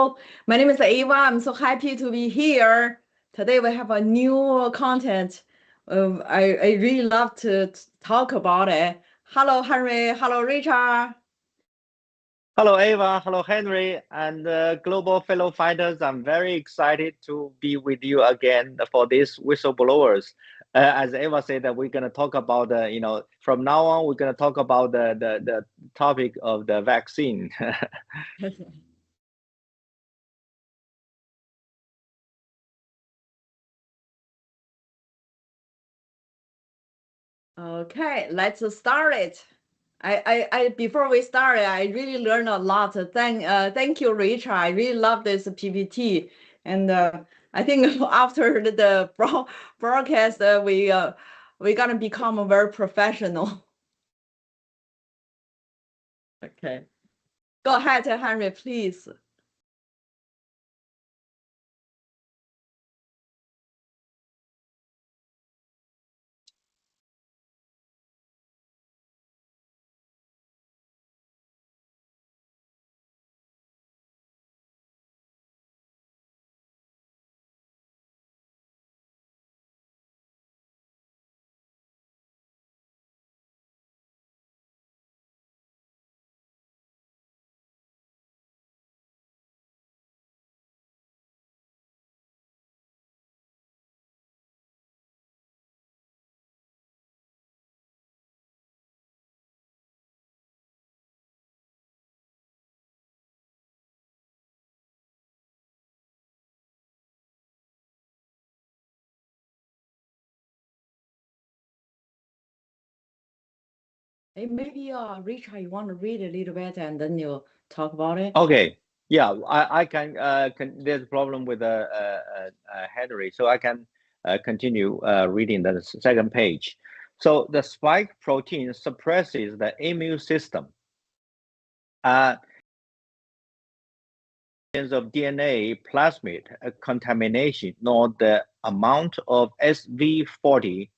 Hello, my name is Ava. I'm so happy to be here. Today we have a new content. I really love to talk about it. Hello, Henry. Hello, Richard. Hello, Ava. Hello, Henry, and global fellow fighters. I'm very excited to be with you again for this whistleblowers. As Ava said, that we're going to talk about, from now on, we're going to talk about the topic of the vaccine. Okay, let's start it. Before we start, I really learned a lot. Thank you, Richard. I really love this PPT, and I think after the broadcast, we gonna become very professional. Okay, go ahead, Henry, please. Hey, maybe Richard, you want to read a little bit and then you talk about it. Okay, yeah, I can. There's a problem with Henry, so I can continue reading the second page. So the spike protein suppresses the immune system. Of DNA plasmid contamination, nor the amount of SV40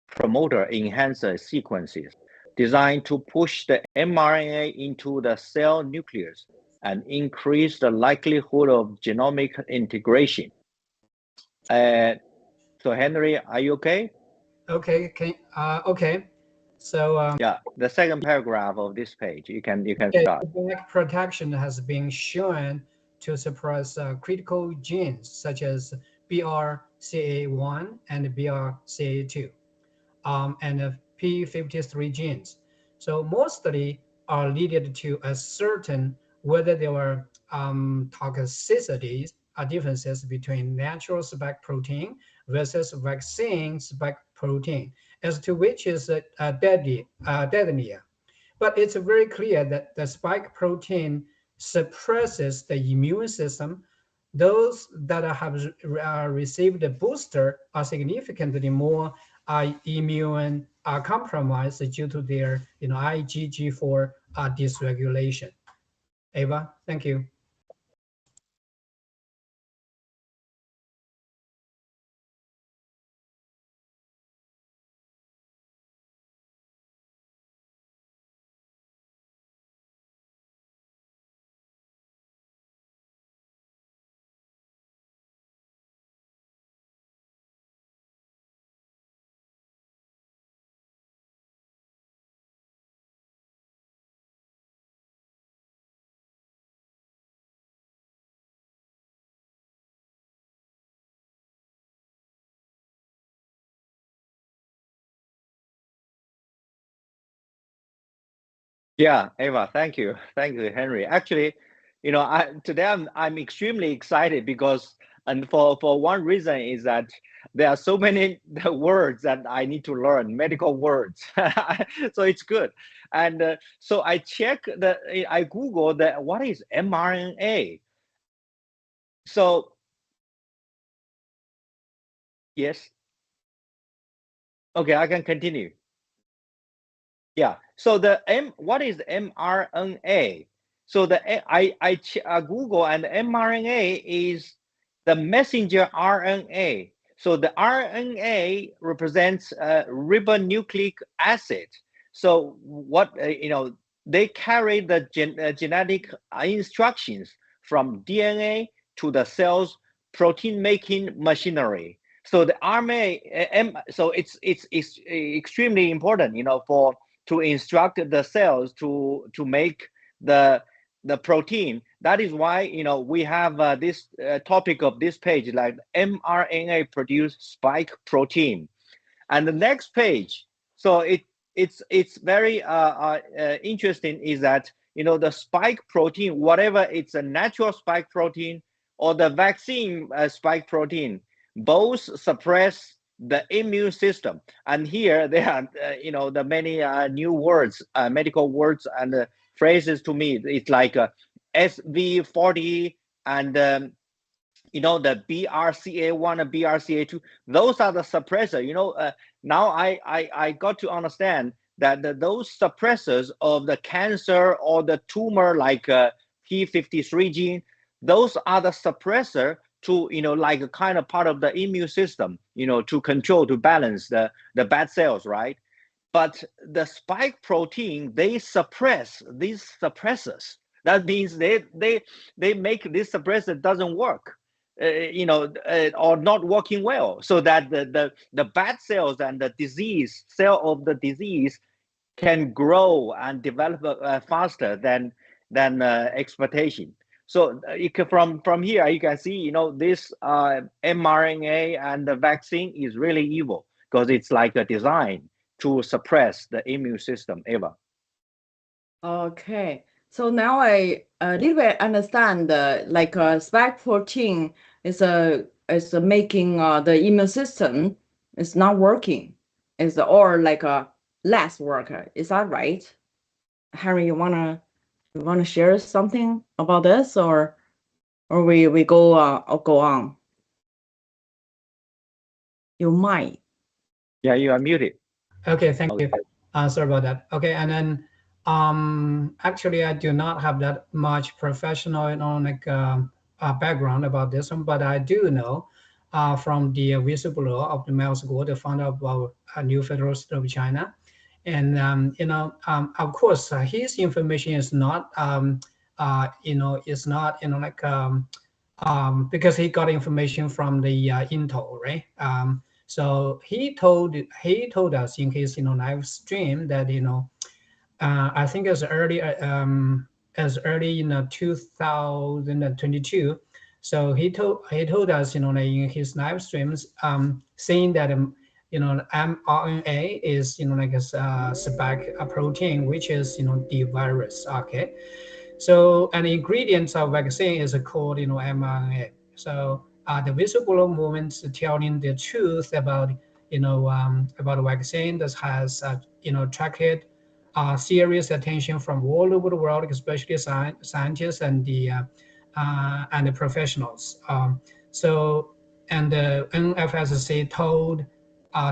promoter enhancer sequences designed to push the mRNA into the cell nucleus and increase the likelihood of genomic integration. So Henry, are you okay? Okay. Okay. So yeah, the second paragraph of this page, you can start. Back protection has been shown to suppress critical genes such as BRCA1 and BRCA2, and P53 genes. So mostly are related to a certain whether there were toxicities or differences between natural spike protein versus vaccine spike protein, as to which is deadlier. But it's very clear that the spike protein suppresses the immune system. Those that have received a booster are significantly more immune compromised due to their IgG4 dysregulation. Ava, thank you. Yeah, Eva, thank you, Henry. Actually, today I'm extremely excited because, and for one reason is that there are so many words that I need to learn, medical words. So it's good, and so I Google that what is mRNA. So yes, okay, I can continue. Yeah. So what is mRNA? So I Google, and mRNA is the messenger RNA. So the RNA represents ribonucleic acid. So what they carry the genetic instructions from DNA to the cell's protein making machinery. So the RNA, so it's extremely important, for to instruct the cells to make the protein. That is why we have this topic of this page, like mRNA produced spike protein. And the next page, so it's very interesting, is that the spike protein, whatever it's a natural spike protein or the vaccine spike protein, both suppress the immune system. And here there are the many new words, medical words and phrases to me. It's like SV40 and the BRCA1 and BRCA2. Those are the suppressor. Now I got to understand that those suppressors of the cancer or the tumor, like P53 gene, those are the suppressor to like a kind of part of the immune system, to control, to balance the bad cells, right? But the spike protein, they suppress these suppressors. That means they make this suppressor doesn't work, or not working well, so that the bad cells and the disease cell of the disease can grow and develop faster than expectation. So from here you can see, this mRNA and the vaccine is really evil, because it's like a design to suppress the immune system, Eva. Okay, so now I a little bit understand like spike protein is making the immune system is not working, is or like a less work. Is that right? Harry, you wanna share something about this, or we go go on? You might. Yeah, you are muted. Okay, thank you. Sorry about that. Okay, and then actually I do not have that much professional background about this one, but I do know from the whistleblower of the Mao School, the founder of our new federal state of China. And of course his information is not is not because he got information from the Intel, right? So he told us in his live stream that I think as early in 2022. So he told us in his live streams saying that mRNA is like a spike protein, which is the virus. Okay, so an ingredient of vaccine is called mRNA. So the whistleblower movement is telling the truth about about vaccine that has attracted serious attention from all over the world, especially scientists and the professionals. So and the NFSC told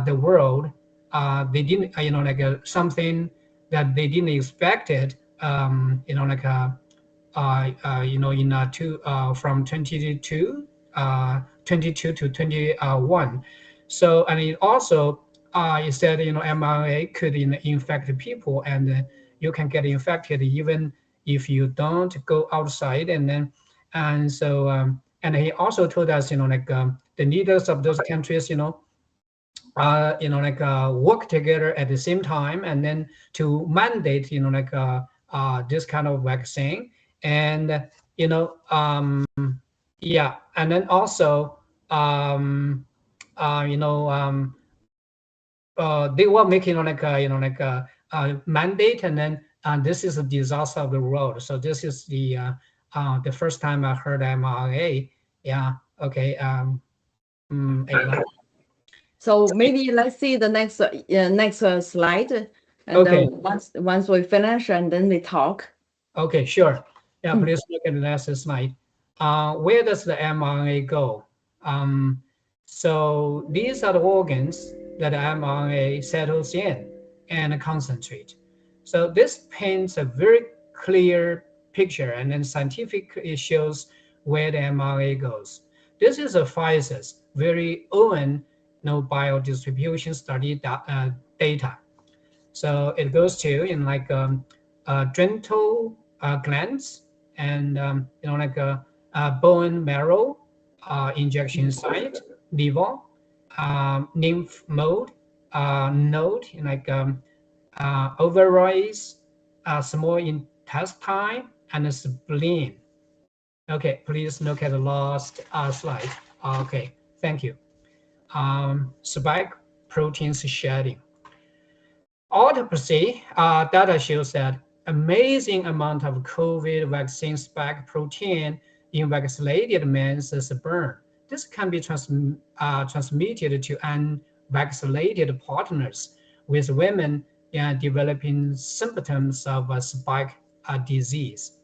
the world they didn't something that they didn't expect it like from 22 to 21. So and it also it said mRNA could infect people, and you can get infected even if you don't go outside. And then and so and he also told us the leaders of those countries work together at the same time, and then to mandate this kind of vaccine. And yeah, and then also they were making a mandate, and then this is a disaster of the world. So this is the first time I heard mRNA. Yeah. Okay. So maybe let's see the next slide, and Okay. Once we finish, and then we talk. Okay, sure. Yeah, please look at the next slide. Where does the mRNA go? So these are the organs that the mRNA settles in and concentrate. So this paints a very clear picture, and then scientifically shows where the mRNA goes. This is a Pfizer's very own biodistribution study data. So it goes to adrenal glands, and bone marrow, injection site, liver, lymph node, like ovaries, small intestine, and the spleen. Okay, please look at the last slide. Okay, thank you. Spike proteins shedding. Autopsy data shows that amazing amount of COVID vaccine spike protein in vaccinated men's sperm. This can be transmitted to unvaccinated partners, with women developing symptoms of spike disease.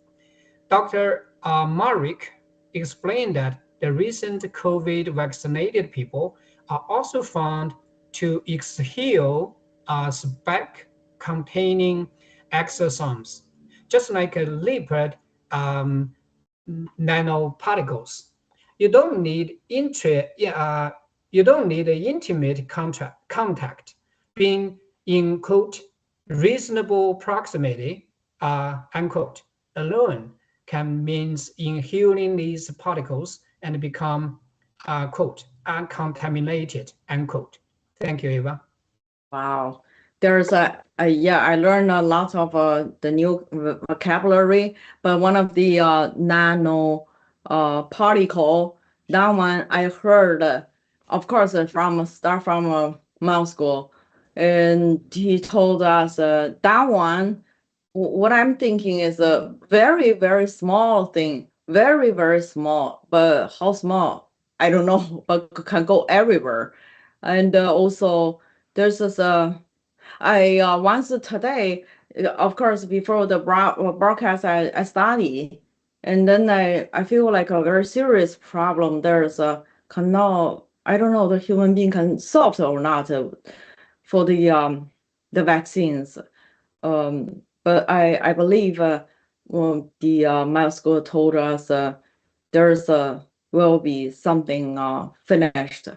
Dr. Marik explained that the recent COVID vaccinated people are also found to exhale spike containing exosomes, just like a lipid um, nanoparticles. You don't need you don't need an intimate contact. Being in quote reasonable proximity unquote alone can means inhaling these particles and become quote uncontaminated unquote. Thank you, Eva. Wow. There's yeah, I learned a lot of the new vocabulary, but one of the nano particle, that one I heard, of course, from start from middle school, and he told us that one. What I'm thinking is a very, very small thing, very, very small, but how small? I don't know, but can go everywhere. And also, there's this I once today, of course, before the broadcast, I study, and then I feel like a very serious problem. There's a cannot, I don't know, the human being can solve or not for the vaccines. But I believe well, the my school told us there's will be something finished,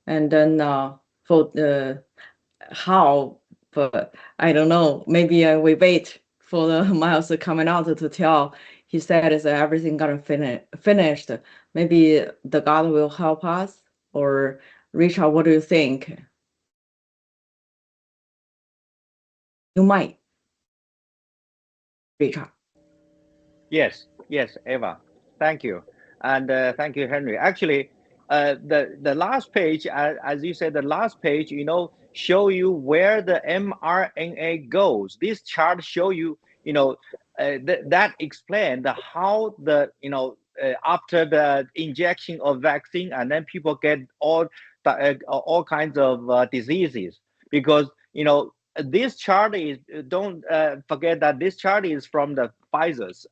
and then for the how, but I don't know. Maybe we wait for the Miles coming out to tell. He said is everything got finished. Maybe the God will help us, or Richard, what do you think? You might, Richard. Yes, yes, Eva. Thank you, and thank you, Henry. Actually, the last page, as you said, the last page, show you where the mRNA goes. This chart show you, that explain the how the after the injection of vaccine, and then people get all kinds of diseases, because this chart is, don't forget that this chart is from the Pfizer's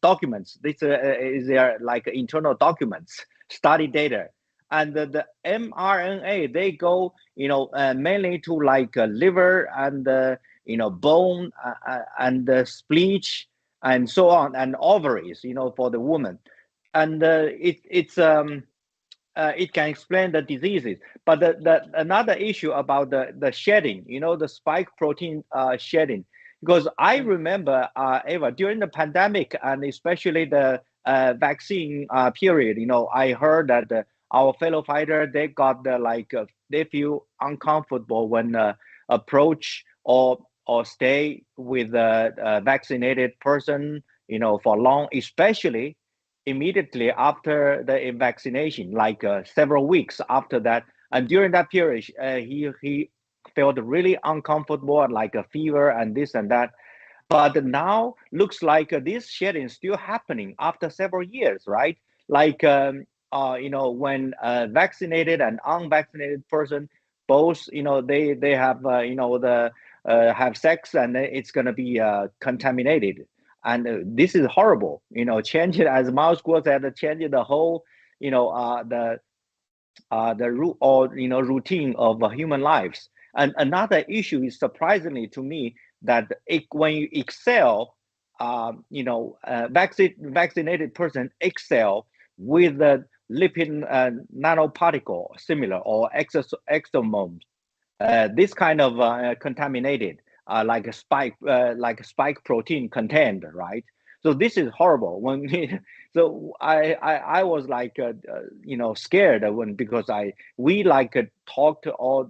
documents. This is their like internal documents, study data, and the mRNA, they go mainly to like liver and bone and spleen and so on, and ovaries, for the woman, and it can explain the diseases. But another issue about the shedding, the spike protein shedding, because I remember, Eva, during the pandemic, and especially the vaccine period, I heard that our fellow fighter, they got they feel uncomfortable when approach or stay with a vaccinated person, for long, especially immediately after the vaccination, like several weeks after that. And during that period, he felt really uncomfortable, like a fever and this and that. But now looks like this shedding is still happening after several years, right? Like when vaccinated and unvaccinated person both, they have the have sex, and it's going to be contaminated. And this is horrible, changing, as Miles Guo said, changing the whole, the root or routine of human lives. And another issue is, surprisingly to me, that when you exhale, vaccinated person exhale with the lipid nanoparticle similar or exosomes, this kind of contaminated, like a spike protein contained, right? So this is horrible. So I was like, scared when, because we like talk to all,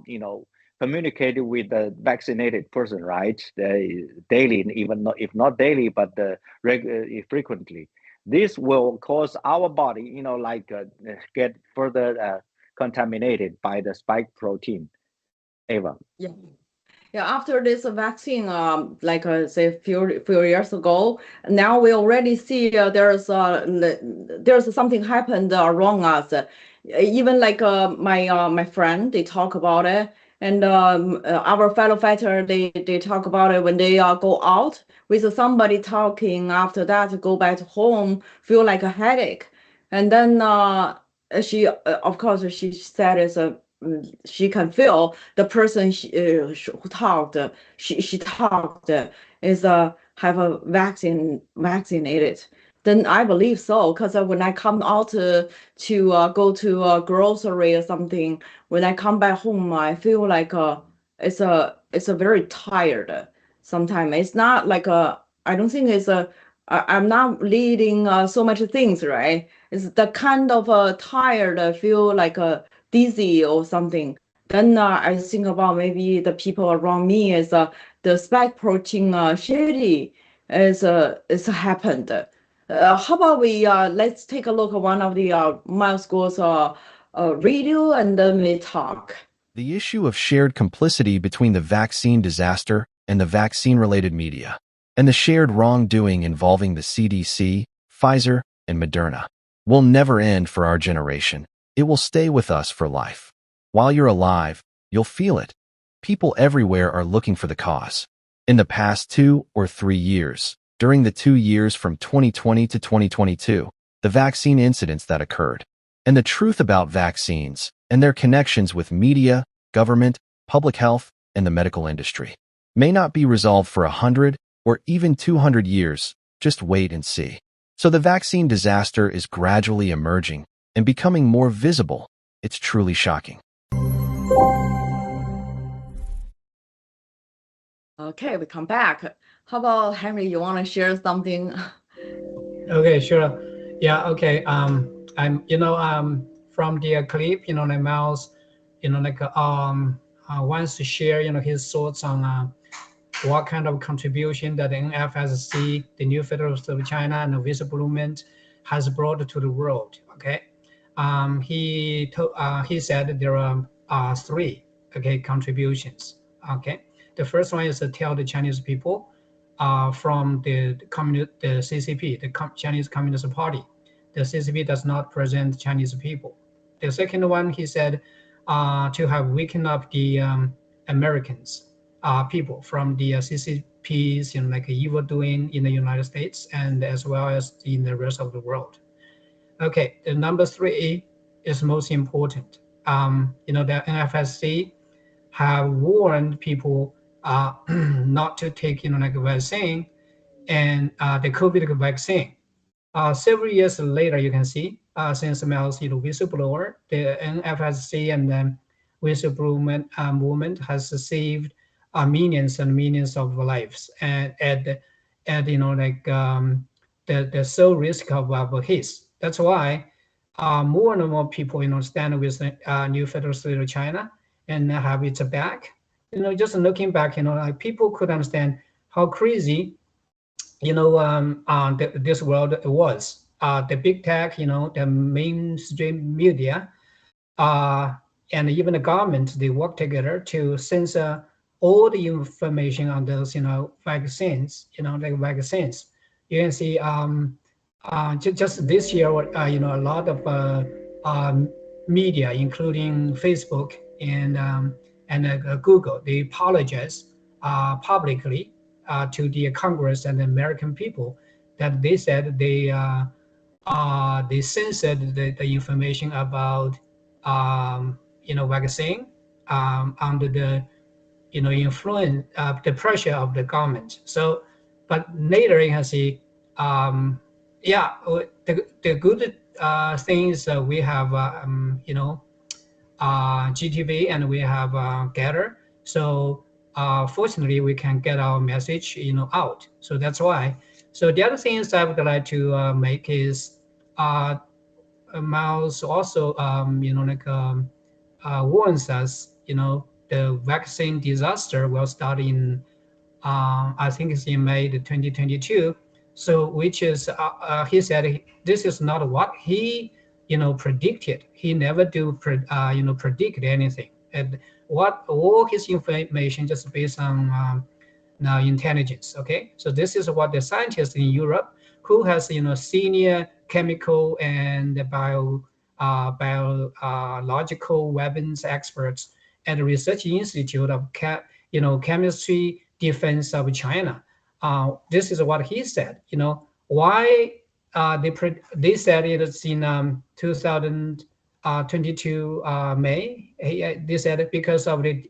communicated with the vaccinated person, right? Daily, even not, if not daily, but frequently. This will cause our body, get further contaminated by the spike protein. Ava. Yeah. Yeah, after this vaccine, like say few years ago, now we already see there's something happened around us. Even like my friend, they talk about it, and our fellow fighter, they talk about it when they go out with somebody talking. After that, go back home, feel like a headache, and then she of course she said it's a she can feel the person who talked, she talked is have a vaccinated. Then I believe so, because when I come out to go to a grocery or something, when I come back home, I feel like it's a very tired. Sometimes it's not like a. I don't think it's a. I'm not leading so much things, right? It's the kind of tired. I feel like dizzy or something. Then I think about maybe the people around me is the spike protein shady is happened. How about we let's take a look at one of the mild schools radio and then we talk. The issue of shared complicity between the vaccine disaster and the vaccine-related media, and the shared wrongdoing involving the CDC, Pfizer, and Moderna, will never end for our generation. It will stay with us for life. While you're alive, you'll feel it. People everywhere are looking for the cause. In the past 2 or 3 years, during the 2 years from 2020 to 2022, the vaccine incidents that occurred, and the truth about vaccines and their connections with media, government, public health, and the medical industry may not be resolved for 100 or even 200 years. Just wait and see. So the vaccine disaster is gradually emerging and becoming more visible. It's truly shocking. Okay, we come back. How about Henry? You want to share something? Okay, sure. Yeah, okay. I'm, from the clip, like Miles, wants to share, his thoughts on what kind of contribution that the NFSC, the New Federalist of China, and the Whistleblower has brought to the world. Okay, he said that there are 3 contributions. Okay, the first one is to tell the Chinese people from the CCP, the Chinese Communist Party. The CCP does not represent Chinese people. The second one, he said, to have weakened up the Americans, people from the CCP's, like evil doing in the United States and as well as in the rest of the world. Okay, the number 3 is most important. The NFSC have warned people not to take, like a vaccine and the COVID vaccine. Several years later, you can see since Mel's whistleblower, the NFSC and the whistleblower movement has saved millions and millions of lives, and at the sole risk of his. That's why more and more people stand with the new federal state of China and have its back. Just looking back, like people could understand how crazy this world was. The big tech, the mainstream media, and even the government, they work together to censor all the information on those, vaccines, like vaccines. You can see just this year, a lot of media, including Facebook and Google, they apologize publicly to the Congress and the American people that they said they censored the information about vaccine under the influence the pressure of the government. So, but later you can see, the good things we have GTV and we have Gather. So fortunately, we can get our message out. So that's why So the other things I would like to make is mouse also, warns us, the vaccine disaster will start in, I think it's in May 2022. So, which is, he said this is not what he, predicted. He never predict anything. And what all his information just based on now intelligence. Okay, so this is what the scientists in Europe, who has senior chemical and biological weapons experts at the Research Institute of Chemistry Defense of China. This is what he said. Why they said it's in 2022 May. They said because of the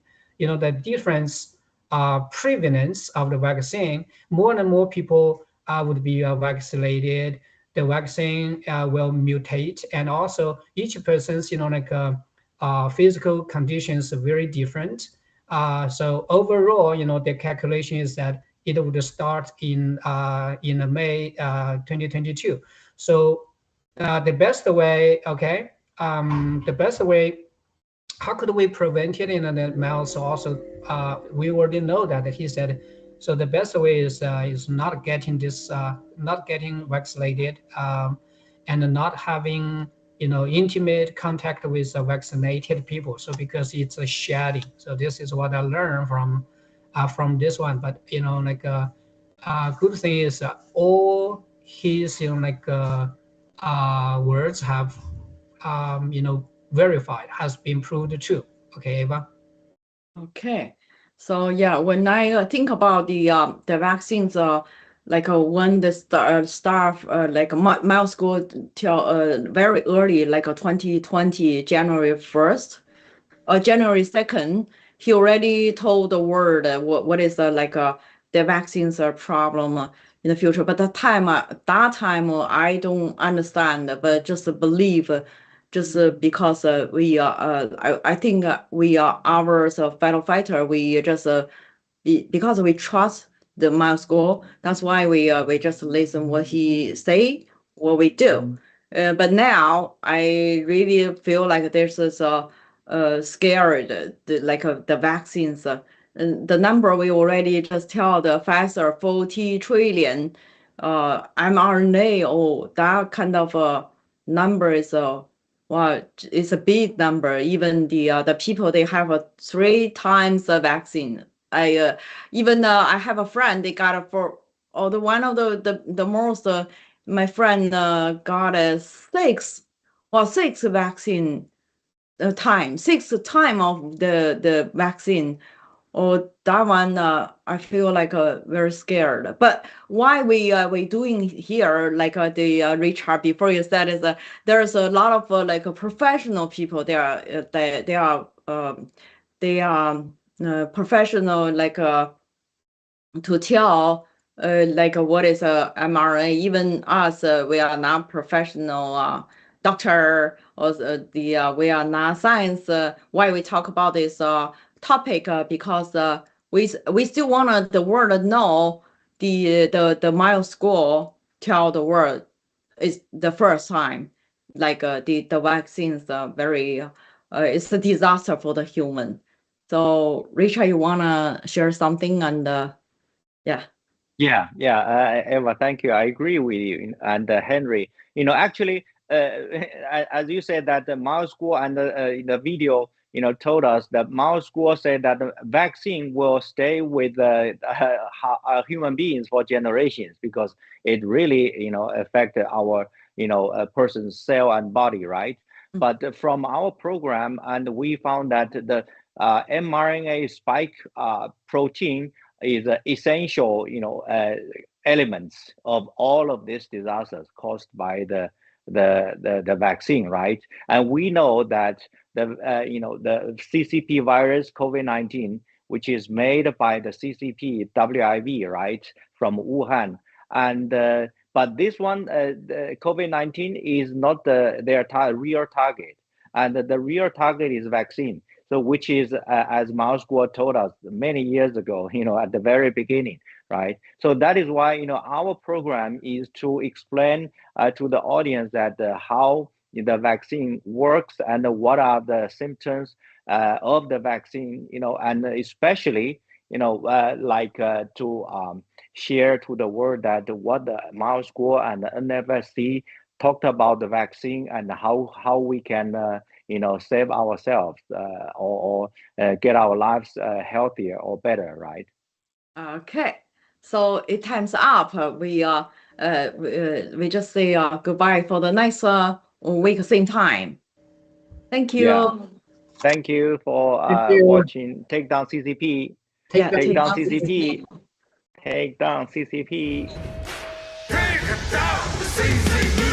difference prevalence of the vaccine, more and more people would be vaccinated. The vaccine will mutate, and also each person's physical conditions are very different. So overall, the calculation is that it would start in May 2022. So the best way, okay, the best way, how could we prevent it in the mouse? Also, we already know that he said. So the best way is not getting not getting vaccinated, and not having intimate contact with vaccinated people. So because it's a shedding. So this is what I learned from this one. But good thing is all his words have verified, has been proved true. Okay, Eva. Okay, so yeah, when I think about the vaccines, when the staff mouse go till very early, like 2020 January 1st, January 2nd, he already told the world what is the vaccines problem in the future. But that time I don't understand, but just believe, just because I think we are our fellow fighter. We just because we trust the mouse goal. That's why we just listen what he say, what we do. But now I really feel like there's this scared the vaccines. The number we already just tell the Pfizer 40 trillion mRNA. Oh, that kind of number is well, it's a big number. Even the people they have 3 times the vaccine. I have a friend they got it for the one of the most my friend got a six vaccine time, 6 time of the vaccine. Or that one, I feel like very scared. But why we doing here the Richard before you said is there's a lot of professional people. They are professional to tell what is a mRNA. Even us, we are not professional doctor, or we are not science. Why we talk about this topic? Because we still want the world to know the Mayo School tell the world is the first time the vaccines very it's a disaster for the human. So Richard, you wanna share something? And yeah. Yeah, Eva, thank you. I agree with you. And Henry, actually, as you said that the mouse school and the video, told us that mouse school said that the vaccine will stay with human beings for generations because it really, affected our, a person's cell and body, right? But from our program, and we found that the mRNA spike protein is essential, elements of all of these disasters caused by the vaccine, right? And we know that the CCP virus COVID-19, which is made by the CCP WIV, right, from Wuhan, and but this one, the COVID-19 is not their real target, and the real target is vaccine. So which is, as Mouse Guo told us many years ago, at the very beginning, right? So that is why our program is to explain to the audience that how the vaccine works and what are the symptoms of the vaccine, and especially to share to the world that what the Mouse School and the NFSC talked about the vaccine and how we can save ourselves or get our lives healthier or better, right? Okay, so it time's up. We just say goodbye for the next week, same time. Thank you. Yeah. Thank you for Thank you. watching Take Down CCP. Yeah, Take down down CCP. Take down CCP. Take it down, CCP.